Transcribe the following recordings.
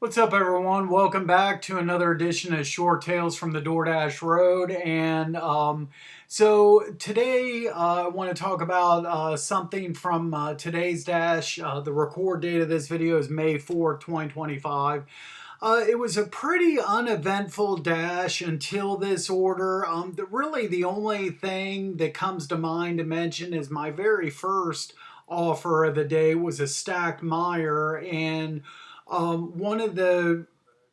What's up, everyone? Welcome back to another edition of Short Tales from the DoorDash Road. So today I want to talk about something from today's dash. The record date of this video is May 4th, 2025. It was a pretty uneventful dash until this order. Really, the only thing that comes to mind to mention is my very first offer of the day was a stacked Meyer, and one of the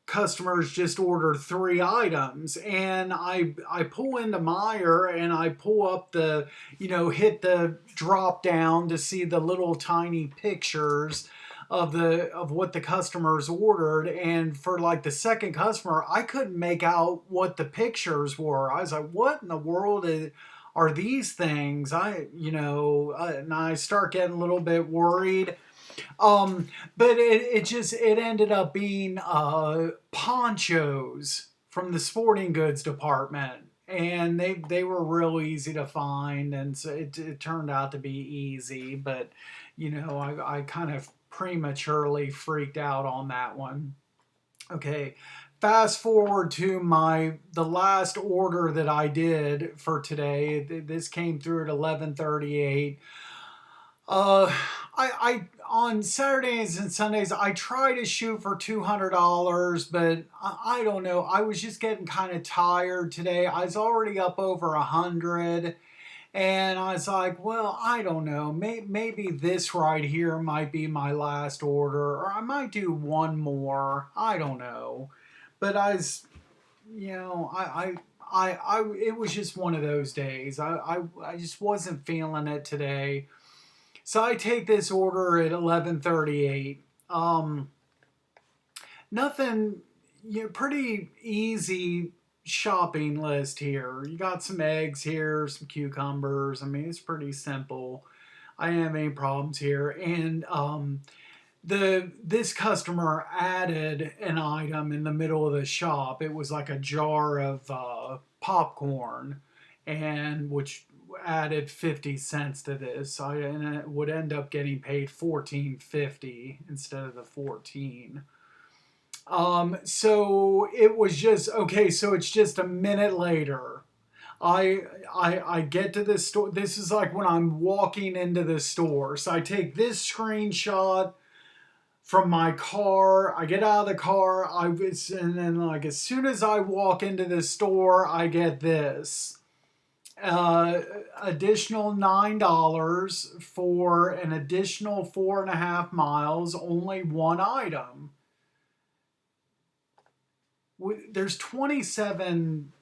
customers just ordered 3 items, and I pull into Meyer and I pull up the, hit the drop down to see the little tiny pictures of what the customers ordered. And for like the second customer, I couldn't make out what the pictures were. I was like, what in the world are these things? And I start getting a little bit worried. But it ended up being ponchos from the sporting goods department, and they were real easy to find, and so it turned out to be easy. But I kind of prematurely freaked out on that one. Okay, fast forward to the last order that I did for today. This came through at 11:38. uh, I on Saturdays and Sundays I try to shoot for $200, but I don't know. I was just getting kind of tired today. I was already up over 100, and I was like, well, I don't know. Maybe this right here might be my last order, or I might do one more. I don't know, but I was, it was just one of those days. I just wasn't feeling it today. So I take this order at 11:38. Nothing, pretty easy shopping list here. You got some eggs here, some cucumbers. I mean, it's pretty simple. I didn't have any problems here. And this customer added an item in the middle of the shop. It was like a jar of popcorn, and which added 50 cents to this. And it would end up getting paid $14.50 instead of the 14. So it was just okay. So it's just a minute later. I get to the store. This is like when I'm walking into the store. So I take this screenshot from my car. I get out of the car. And then like as soon as I walk into the store, I get this. Additional $9 for an additional 4.5 miles, only one item. There's 27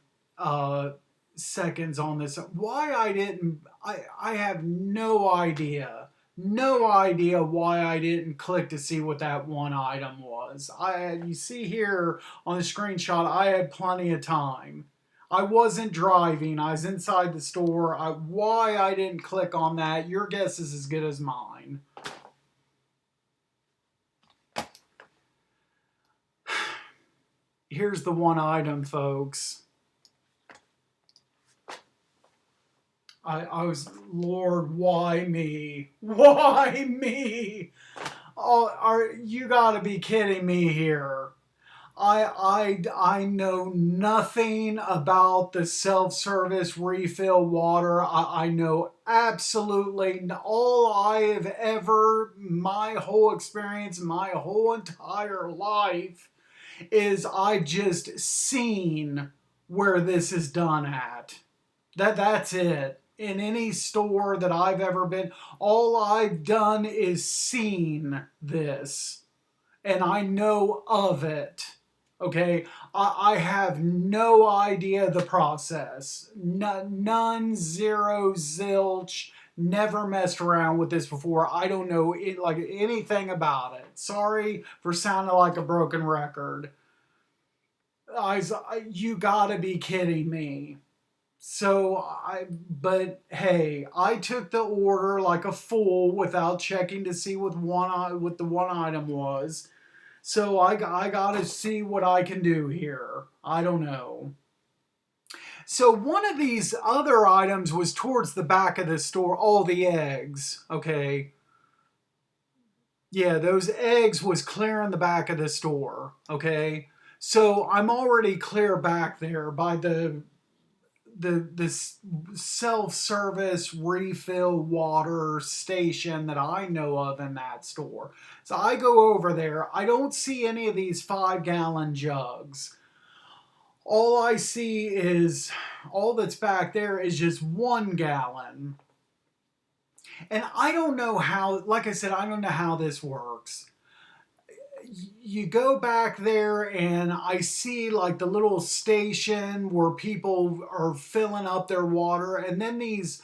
seconds on this. Why I didn't, I have no idea. No idea why I didn't click to see what that one item was. You see here on the screenshot, I had plenty of time. I wasn't driving. I was inside the store. Why I didn't click on that, your guess is as good as mine. Here's the one item, folks. I was, Lord, why me? Why me? Oh, you gotta be kidding me here. I know nothing about the self-service refill water. I know absolutely all I have ever, my whole experience, my whole entire life, is I just seen where this is done at. That's it. In any store that I've ever been, all I've done is seen this, and I know of it. Okay, I have no idea the process. None, zero, zilch. Never messed around with this before. I don't know like anything about it. Sorry for sounding like a broken record. You gotta be kidding me. But hey, I took the order like a fool without checking to see what the one item was. So I got to see what I can do here. I don't know. So one of these other items was towards the back of the store, all the eggs. Okay. Yeah, those eggs was clear in the back of the store. Okay, so I'm already clear back there by the self-service refill water station that I know of in that store. So I go over there. I don't see any of these 5 gallon jugs. All I see is all that's back there is just 1 gallon. And I don't know how, like I said, I don't know how this works. You go back there and I see like the little station where people are filling up their water, and then these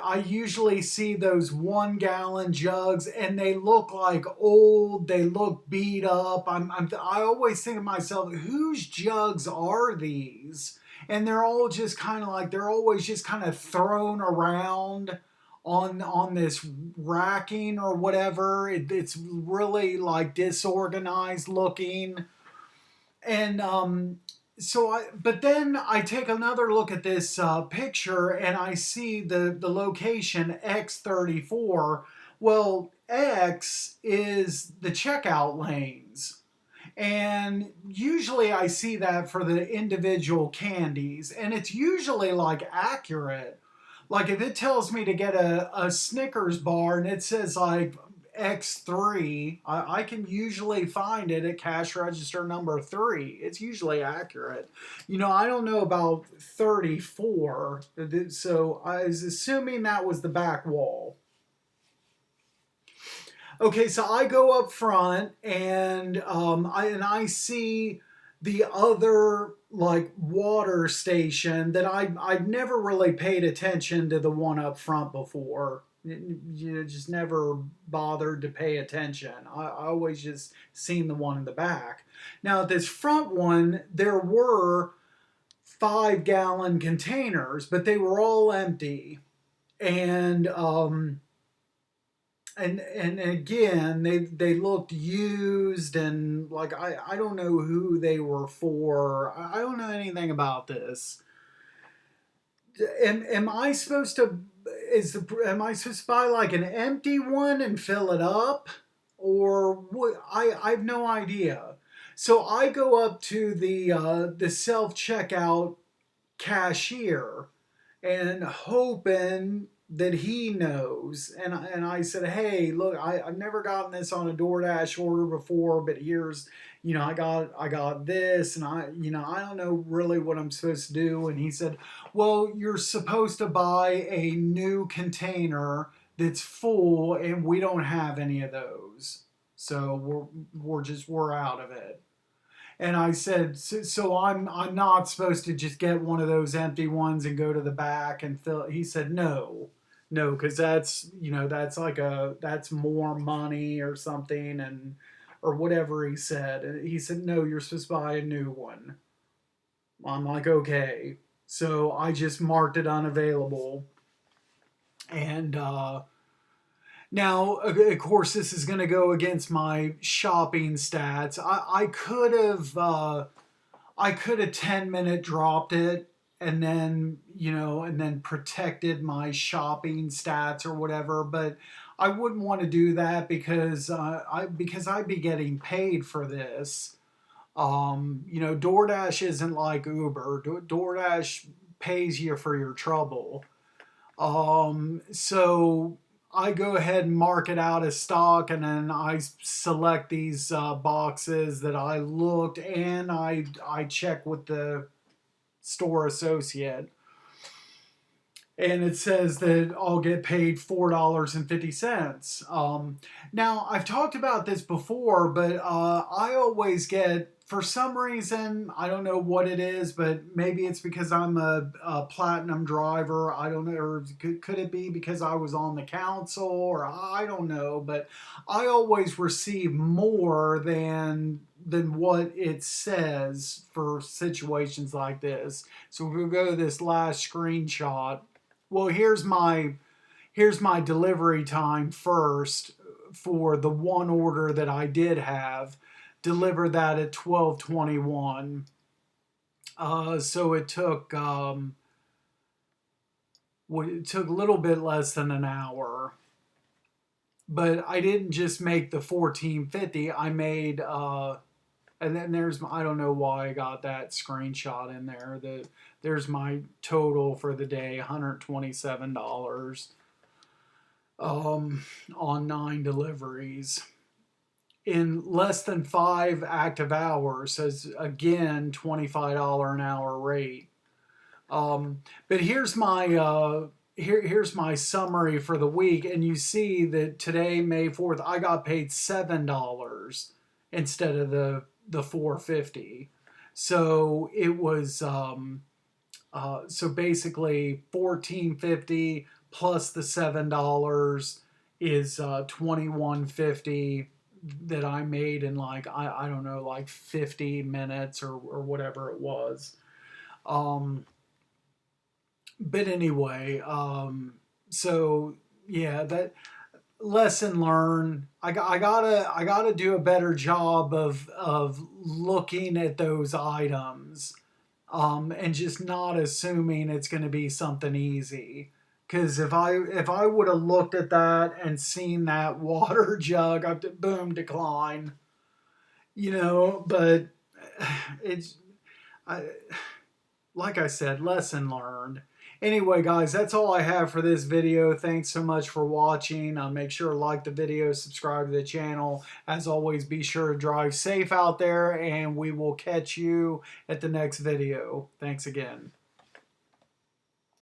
I usually see those 1 gallon jugs, and they look like old, they look beat up. I always think to myself, whose jugs are these? And they're all just kind of like, they're always just kind of thrown around on this racking or whatever. It's really like disorganized looking. And but then I take another look at this picture, and I see the location X34. Well, X is the checkout lanes. And usually I see that for the individual candies, and it's usually like accurate. Like if it tells me to get a Snickers bar and it says like X3, I can usually find it at cash register number 3. It's usually accurate. I don't know about 34, so I was assuming that was the back wall. Okay, so I go up front, and I see the other like water station that I'd never really paid attention to the one up front before. Just never bothered to pay attention. I always just seen the one in the back. Now at this front one, there were 5 gallon containers, but they were all empty. And again, they looked used, and like I don't know who they were for. I don't know anything about this. Am I supposed to am I supposed to buy like an empty one and fill it up, or what? I have no idea. So I go up to the self checkout cashier and hoping that he knows. And I said, hey, look, I've never gotten this on a DoorDash order before, but here's, I got this, and I don't know really what I'm supposed to do. And he said, well, you're supposed to buy a new container that's full, and we don't have any of those. So we're out of it. And I said, so I'm not supposed to just get one of those empty ones and go to the back and fill. He said, no, because that's more money or something, and or whatever he said. And he said, no, you're supposed to buy a new one. I'm like, okay. So I just marked it unavailable, and now, of course, this is going to go against my shopping stats. I could have 10-minute dropped it, and then protected my shopping stats or whatever. But I wouldn't want to do that because I'd be getting paid for this. DoorDash isn't like Uber. DoorDash pays you for your trouble. So I go ahead and mark it out as stock, and then I select these boxes that I looked, and I check with the store associate, and it says that I'll get paid $4.50. Now I've talked about this before, but I always get, for some reason, I don't know what it is, but maybe it's because I'm a platinum driver. I don't know, or could it be because I was on the council, or I don't know, but I always receive more than what it says for situations like this. So we'll go to this last screenshot. Well, here's my delivery time first for the one order that I did have. Delivered that at 12:21. So it took a little bit less than an hour. But I didn't just make the 1450. I made and then there's I don't know why I got that screenshot in there. There's my total for the day, $127 on 9 deliveries in less than 5 active hours. As again, $25 an hour rate. But here's my summary for the week, and you see that today, May 4th, I got paid $7 instead of the 450. So it was so basically 1450 plus the $7 is 2150 that I made in like I don't know, like 50 minutes or whatever it was. But anyway, so yeah, that lesson learned. I gotta do a better job of looking at those items, and just not assuming it's going to be something easy. Because if I would have looked at that and seen that water jug, I'd boom, decline. But it's I, like I said, lesson learned. Anyway, guys, that's all I have for this video. Thanks so much for watching. Make sure to like the video, subscribe to the channel. As always, be sure to drive safe out there, and we will catch you at the next video. Thanks again.